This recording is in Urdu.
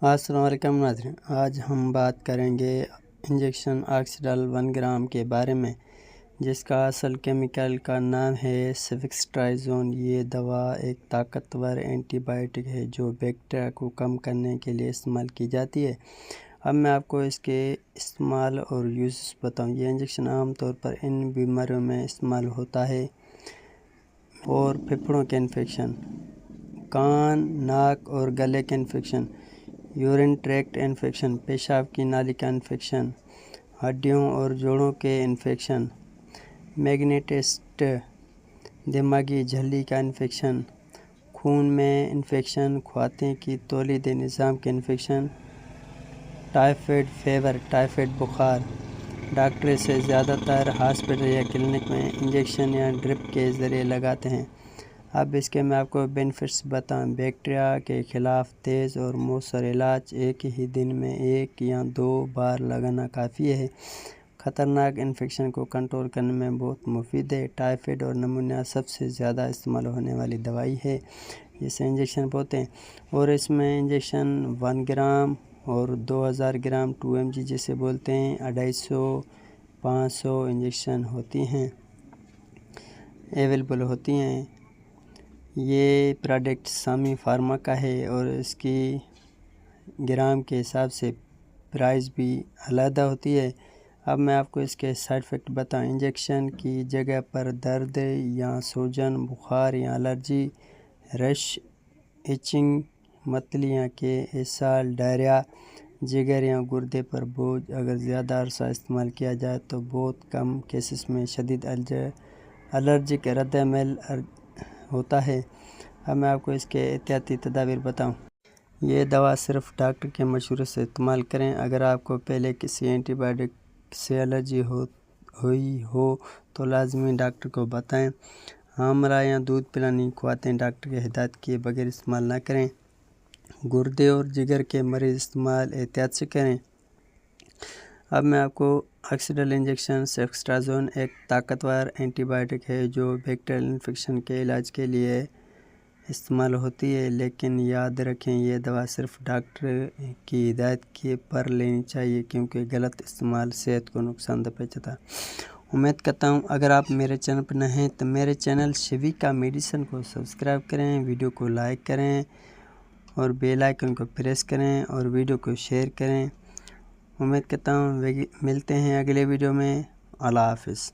السلام علیکم ناظرین، آج ہم بات کریں گے انجیکشن آکسیڈل 1 گرام کے بارے میں، جس کا اصل کیمیکل کا نام ہے سیفٹرائزون۔ یہ دوا ایک طاقتور اینٹی بائیوٹک ہے جو بیکٹیریا کو کم کرنے کے لیے استعمال کی جاتی ہے۔ اب میں آپ کو اس کے استعمال اور یوزز بتاؤں۔ یہ انجیکشن عام طور پر ان بیماریوں میں استعمال ہوتا ہے اور پھیپھڑوں کے انفیکشن، کان، ناک اور گلے کے انفیکشن، یورین ٹریکٹ انفیکشن، پیشاب کی نالی کا انفیکشن، ہڈیوں اور جوڑوں کے انفیکشن، میگنیٹسٹ، دماغی جھلی کا انفیکشن، خون میں انفیکشن، خواتین کی تولیدی نظام کے انفیکشن، ٹائیفائڈ فیور، ٹائیفائڈ بخار۔ ڈاکٹر سے زیادہ تر ہاسپٹل یا کلینک میں انجیکشن یا ڈرپ کے ذریعے لگاتے ہیں۔ اب اس کے میں آپ کو بینیفٹس بتاؤں۔ بیکٹیریا کے خلاف تیز اور مؤثر علاج، ایک ہی دن میں 1 یا 2 بار لگانا کافی ہے۔ خطرناک انفیکشن کو کنٹرول کرنے میں بہت مفید ہے۔ ٹائیفائڈ اور نمونیا سب سے زیادہ استعمال ہونے والی دوائی ہے جسے انجیکشن بولتے ہیں، اور اس میں انجیکشن 1 گرام اور 2000 گرام 2 mg جسے بولتے ہیں 250 500 انجیکشن ہوتی ہیں اویلیبل ہوتی ہیں۔ یہ پروڈکٹ سامی فارما کا ہے اور اس کی گرام کے حساب سے پرائز بھی علیحدہ ہوتی ہے۔ اب میں آپ کو اس کے سائیڈ افیکٹ بتاؤں۔ انجیکشن کی جگہ پر درد یا سوجن، بخار یا الرجی، رش، ایچنگ، متلیاں کے اسہال، ڈائریا، جگر یا گردے پر بوجھ۔ اگر زیادہ عرصہ استعمال کیا جائے تو بہت کم کیسز میں شدید الرجک رد عمل ہوتا ہے۔ اب میں آپ کو اس کے احتیاطی تدابیر بتاؤں۔ یہ دوا صرف ڈاکٹر کے مشورے سے استعمال کریں۔ اگر آپ کو پہلے کسی اینٹی بائیوٹک سے الرجی ہوئی ہو تو لازمی ڈاکٹر کو بتائیں۔ حاملہ یا دودھ پلانے خواتین ڈاکٹر کی ہدایت کیے بغیر استعمال نہ کریں۔ گردے اور جگر کے مریض استعمال احتیاط سے کریں۔ اب میں آپ کو آکسیڈل انجیکشن سیفٹرائزون ایک طاقتور اینٹی بائیوٹک ہے جو بیکٹیریل انفیکشن کے علاج کے لیے استعمال ہوتی ہے، لیکن یاد رکھیں یہ دوا صرف ڈاکٹر کی ہدایت پر لینی چاہیے کیونکہ غلط استعمال صحت کو نقصان دہ پہنچاتا ہے۔ امید کرتا ہوں اگر آپ میرے چینل پر نئے ہیں تو میرے چینل شیویکا میڈیسن کو سبسکرائب کریں، ویڈیو کو لائک کریں اور بیل آئیکن کو پریس کریں اور ویڈیو کو شیئر کریں۔ امید کرتا ہوں ملتے ہیں اگلے ویڈیو میں۔ اللہ حافظ۔